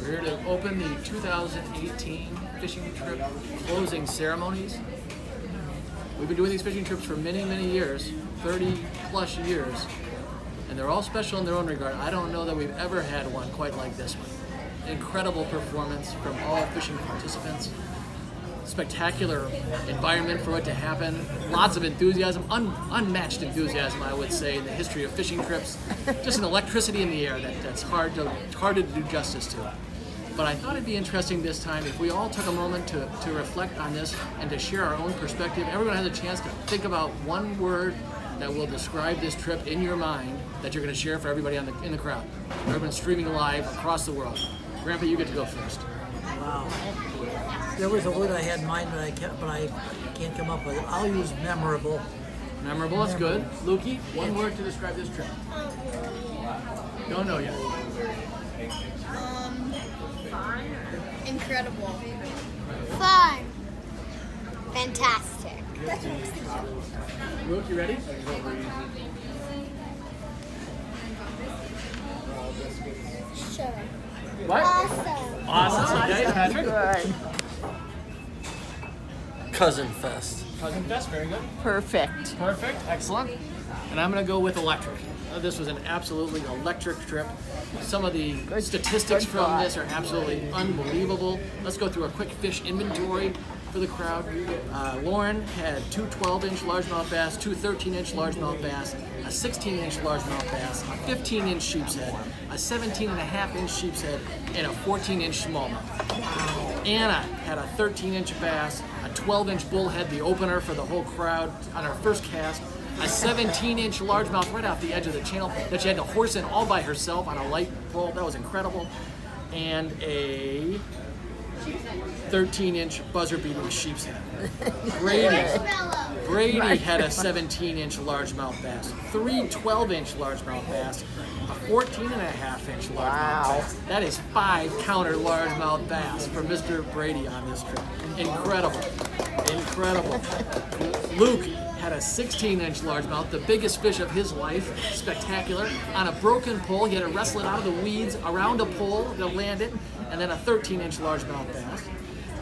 We're here to open the 2018 fishing trip closing ceremonies. We've been doing these fishing trips for many, many years, 30 plus years, and they're all special in their own regard. I don't know that we've ever had one quite like this one. Incredible performance from all fishing participants. Spectacular environment for it to happen. Lots of enthusiasm, unmatched enthusiasm, I would say, in the history of fishing trips. Just an electricity in the air that's hard to do justice to. But I thought it'd be interesting this time if we all took a moment to reflect on this and to share our own perspective. Everyone has a chance to think about one word that will describe this trip in your mind that you're going to share for everybody in the crowd. Everyone's streaming live across the world. Grandpa, you get to go first. Wow. There was a word I had in mind, but I can't come up with it. I'll use memorable. Memorable, that's good. Lukey, one word to describe this trip. Don't know yet. Incredible. Fun. Fantastic. Luke, you ready? Sure. What? Awesome. Awesome. Okay, Patrick? Good. Cousin Fest. Cousin Fest, very good. Perfect. Perfect, excellent. And I'm going to go with electric. This was an absolutely electric trip. Some of the statistics good from thought. this are absolutely unbelievable. Let's go through a quick fish inventory for the crowd. Lauren had two 12-inch largemouth bass, two 13-inch largemouth bass, a 16-inch largemouth bass, a 15-inch sheep's head, a 17.5-inch sheep's head, and a 14-inch smallmouth. Anna had a 13-inch bass, a 12-inch bullhead, the opener for the whole crowd on her first cast, a 17-inch largemouth right off the edge of the channel that she had to horse in all by herself on a light pole. That was incredible. And a 13-inch buzzer-beating sheep's head. Brady had a 17-inch largemouth bass, three 12-inch largemouth bass, a 14.5-inch largemouth bass. That is 5 counter largemouth bass for Mr. Brady on this trip. Incredible. Incredible. Luke had a 16-inch largemouth, the biggest fish of his life. Spectacular. On a broken pole, he had to wrestle it out of the weeds around a pole to land it, and then a 13-inch largemouth bass.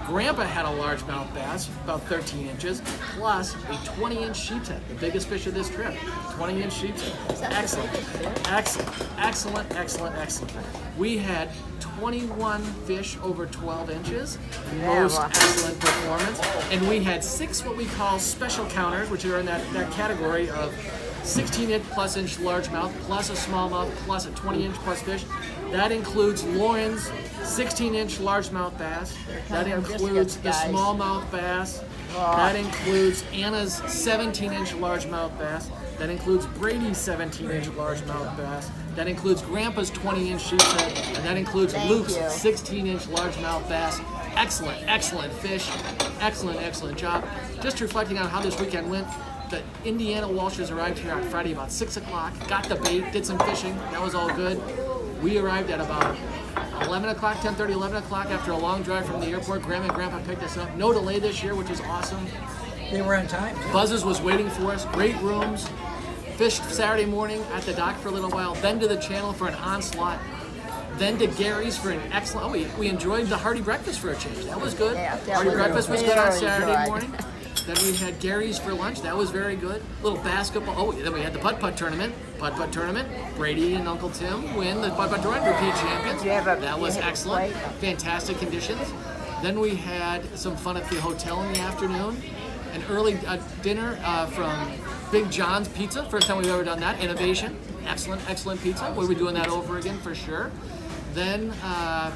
Grandpa had a largemouth bass, about 13 inches, plus a 20-inch sheep's head, the biggest fish of this trip. 20-inch sheep's head. Excellent. Excellent. Excellent. Excellent. Excellent. We had 21 fish over 12 inches. Most excellent performance. And we had 6 what we call special counters, which are in that category of 16-inch plus inch largemouth, plus a smallmouth, plus a 20-inch plus fish. That includes Lauren's 16-inch largemouth bass. That includes the smallmouth bass. That includes Anna's 17-inch largemouth bass. That includes Brady's 17-inch largemouth bass. That includes Grandpa's 20-inch sheep's head. And that includes Luke's 16-inch largemouth bass. Excellent, excellent fish. Excellent, excellent job. Just reflecting on how this weekend went, the Indiana Walshers arrived here on Friday about 6 o'clock, got the bait, did some fishing. That was all good. We arrived at about 11 o'clock, 10:30, 11 o'clock after a long drive from the airport. Grandma and Grandpa picked us up. No delay this year, which is awesome. They were on time. Buzz's was waiting for us. Great rooms. Fished Saturday morning at the dock for a little while. Then to the channel for an onslaught. Then to Gary's for an excellent. Oh, we enjoyed the hearty breakfast for a change. That was good. Yeah, Hearty breakfast was good on very Saturday good. morning. Then we had Gary's for lunch. That was very good. Little basketball. Oh, then we had the putt-putt tournament. Putt-putt tournament. Brady and Uncle Tim win the putt-putt tournament. Repeat champions. That was excellent. Fantastic conditions. Then we had some fun at the hotel in the afternoon. An early dinner from Big John's Pizza. First time we've ever done that. Innovation. Excellent, excellent pizza. We'll be doing that over again for sure. Then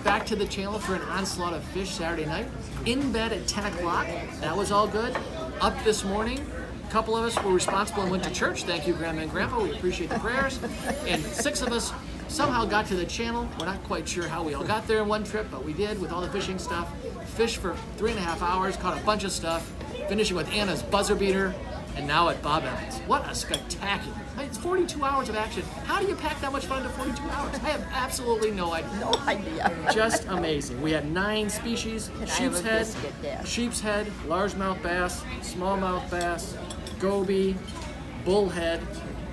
back to the channel for an onslaught of fish Saturday night. In bed at 10 o'clock. That was all good. Up this morning. A couple of us were responsible and went to church. Thank you, Grandma and Grandpa. We appreciate the prayers. And 6 of us somehow got to the channel. We're not quite sure how we all got there in one trip, but we did with all the fishing stuff. Fished for 3.5 hours, caught a bunch of stuff, finishing with Anna's buzzer beater, and now at Bob Evans. What a spectacular. It's 42 hours of action. How do you pack that much fun into 42 hours? I have absolutely no idea. No idea. Just amazing. We had 9 species. Sheep's head, largemouth bass, smallmouth bass, goby, bullhead,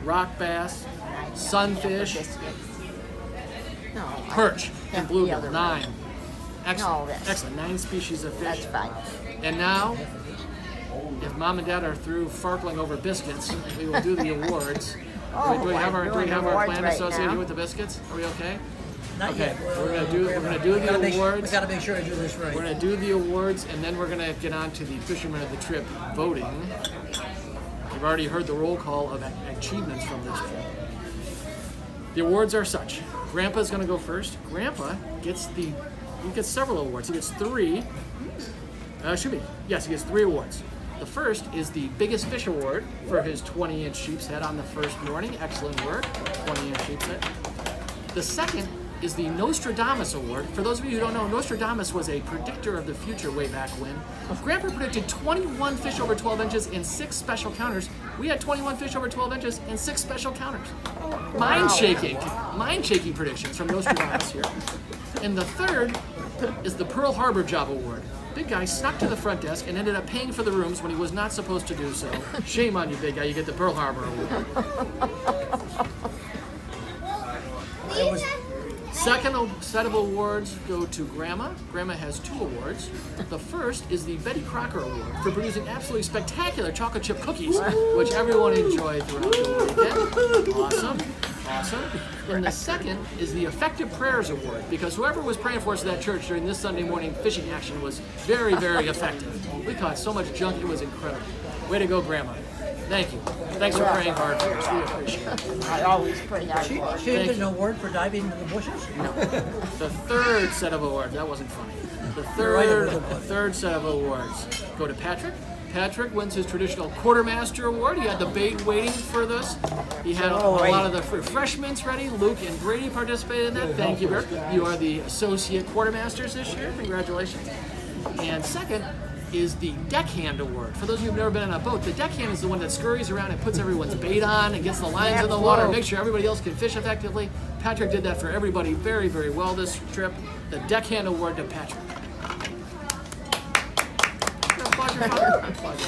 rock bass, sunfish, No, perch, and the bluegill. other 9. Excellent. No, that's- Excellent. 9 species of fish. That's fine. And now, if Mom and Dad are through farkling over biscuits, we will do the awards. Oh, do we have our we're doing plan awards right associated now. with the biscuits? Are we okay? Not Okay, yet. we're gonna do the awards. We gotta make sure I do this right. We're going to do the awards, and then we're going to get on to the Fisherman of the Trip voting. You've already heard the roll call of achievements from this trip. The awards are such. Grandpa's going to go first. Grandpa gets several awards. He gets 3. Yes, he gets 3 awards. The first is the Biggest Fish Award for his 20-inch sheep's head on the first morning. Excellent work, 20-inch sheep's head. The second is the Nostradamus Award. For those of you who don't know, Nostradamus was a predictor of the future way back when. Grandpa predicted 21 fish over 12 inches and 6 special counters. We had 21 fish over 12 inches and 6 special counters. Mind-shaking predictions from Nostradamus here. And the third is the Pearl Harbor Job Award. Big guy snuck to the front desk and ended up paying for the rooms when he was not supposed to do so. Shame on you, big guy. You get the Pearl Harbor Award. Second set of awards go to Grandma. Grandma has 2 awards. The first is the Betty Crocker Award for producing absolutely spectacular chocolate chip cookies, which everyone enjoyed throughout the weekend. Awesome. And the second is the Effective Prayers Award, because whoever was praying for us at that church during this Sunday morning fishing action was very, very effective. We caught so much junk, it was incredible. Way to go, Grandma. Thank you. Thanks for praying hard for us. We appreciate it. I always pray hard for it. She didn't get an award for diving into the bushes? No. The third set of awards, that wasn't funny. The third set of awards go to Patrick. Patrick wins his traditional Quartermaster Award. He had the bait waiting for this. He had a lot of the refreshments ready. Luke and Brady participated in that. Thank you, Bert. You are the Associate Quartermasters this year. Congratulations. And second is the Deckhand Award. For those of you who've never been on a boat, the deckhand is the one that scurries around and puts everyone's bait on and gets the lines in the water and makes sure everybody else can fish effectively. Patrick did that for everybody very, very well this trip. The Deckhand Award to Patrick. Applaud your father.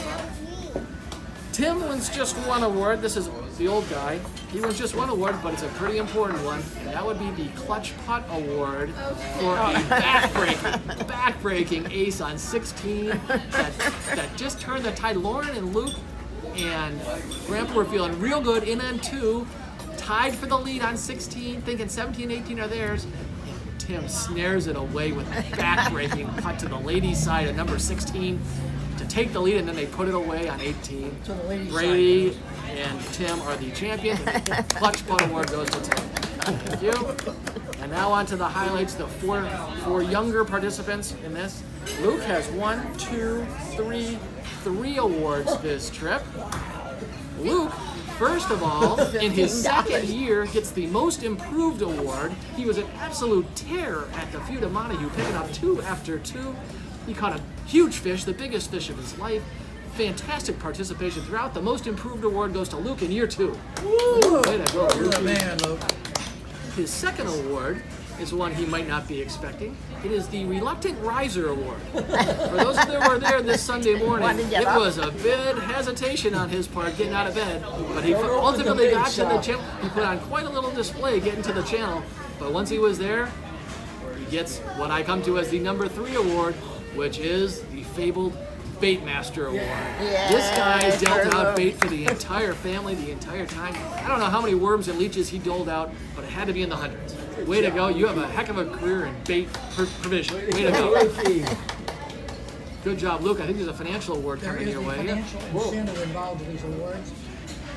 Tim wins just 1 award. This is the old guy. He wins just 1 award, but it's a pretty important one. And that would be the Clutch Putt Award for a back-breaking ace on 16 that just turned the tide. Lauren and Luke and Grandpa were feeling real good in on 2, tied for the lead on 16, thinking 17 and 18 are theirs. And Tim snares it away with a back-breaking putt to the ladies' side of number 16. To take the lead, and then they put it away on 18. So the ladies' Brady and Tim are the champions. And the Clutch Putt Award goes to Tim. Thank you. And now on to the highlights. The four younger participants in this. Luke has 3 awards this trip. Luke, first of all, in his second year, gets the Most Improved Award. He was an absolute terror at the feud of Montague, picking up 2 after 2. He caught a huge fish, the biggest fish of his life. Fantastic participation throughout. The Most Improved Award goes to Luke in year 2. Woo! Way to go, You're Luke. the man, Luke. His second award is one he might not be expecting. It is the Reluctant Riser Award. For those of you who were there this Sunday morning, Wanted to get it up. was a bit hesitation on his part getting out of bed, but he ultimately got to the channel. He put on quite a little display getting to the channel, but once he was there, he gets what I come to as the number 3 award, which is the fabled Baitmaster Award. This guy dealt out bait for the entire family the entire time. I don't know how many worms and leeches he doled out, but it had to be in the hundreds. Way to go. You have a heck of a career in bait provision. Way to go. Good job, Luke. I think there's a financial award There coming is your the way. financial incentive involved with these awards,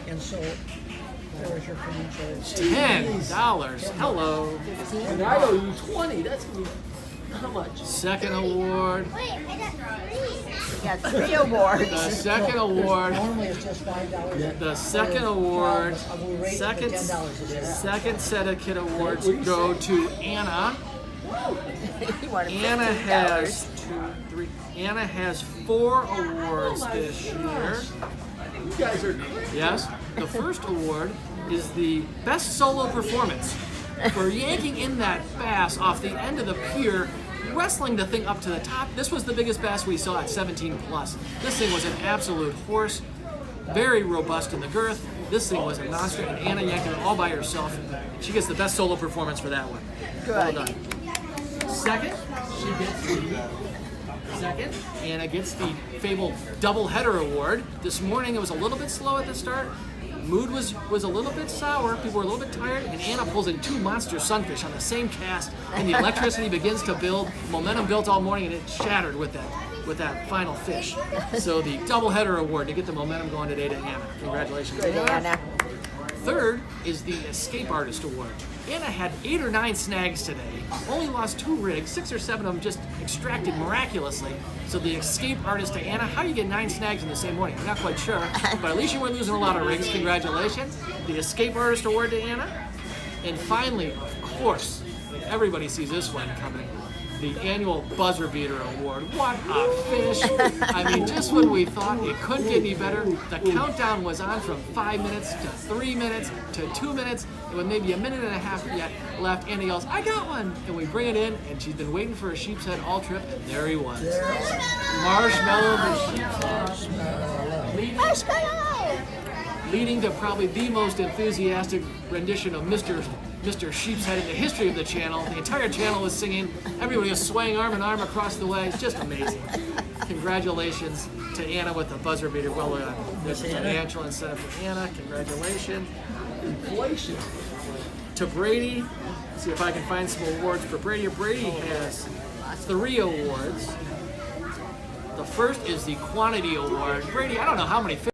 and so there is your financial. $10. Hello. And I owe you 20. That's gonna be how much? Second award. Wait, I got 3. You got 3 awards. The second award. Normally it's just $5. The second award. We rate the $10 is that. Second set of kid awards go to Anna. You wanted Anna $15. has 2, 3. Anna has 4 awards this year. You guys are Yes. The first award is the best solo performance for yanking in that bass off the end of the pier, wrestling the thing up to the top. This was the biggest bass we saw at 17 plus. This thing was an absolute horse, very robust in the girth. This thing was a monster, and Anna yanked it all by herself. She gets the best solo performance for that one. Well Good. done. Second She gets the second. Anna gets the fabled doubleheader award. This morning it was a little bit slow at the start. Mood was a little bit sour. People were a little bit tired, and Anna pulls in 2 monster sunfish on the same cast, and the electricity begins to build. Momentum built all morning, and it shattered with that final fish. So the doubleheader award to get the momentum going today to Anna. Congratulations, Good, Anna. Third is the Escape Artist Award. Anna had 8 or 9 snags today, only lost 2 rigs, 6 or 7 of them just extracted miraculously. So the Escape Artist to Anna, how do you get 9 snags in the same morning? I'm not quite sure, but at least you weren't losing a lot of rigs. Congratulations. The Escape Artist Award to Anna. And finally, of course, everybody sees this one coming. The annual Buzzer Beater Award. What a fish! I mean, just when we thought it couldn't get any better, the countdown was on from 5 minutes to 3 minutes to 2 minutes, and with maybe a minute and a half yet left, Anna yells, "I got one!" And we bring it in, and she's been waiting for a sheep's head all trip, and there he was. Marshmallow the sheep's head. Marshmallow! Leading to probably the most enthusiastic rendition of Mr. Sheepshead in the history of the channel. The entire channel was singing. Everybody was swaying arm in arm across the way. It's just amazing. Congratulations to Anna with the buzzer beater. Well done. There's a financial incentive for Anna. Congratulations. Inflation. To Brady. See if I can find some awards for Brady. Brady has 3 awards. The first is the Quantity Award. Brady, I don't know how many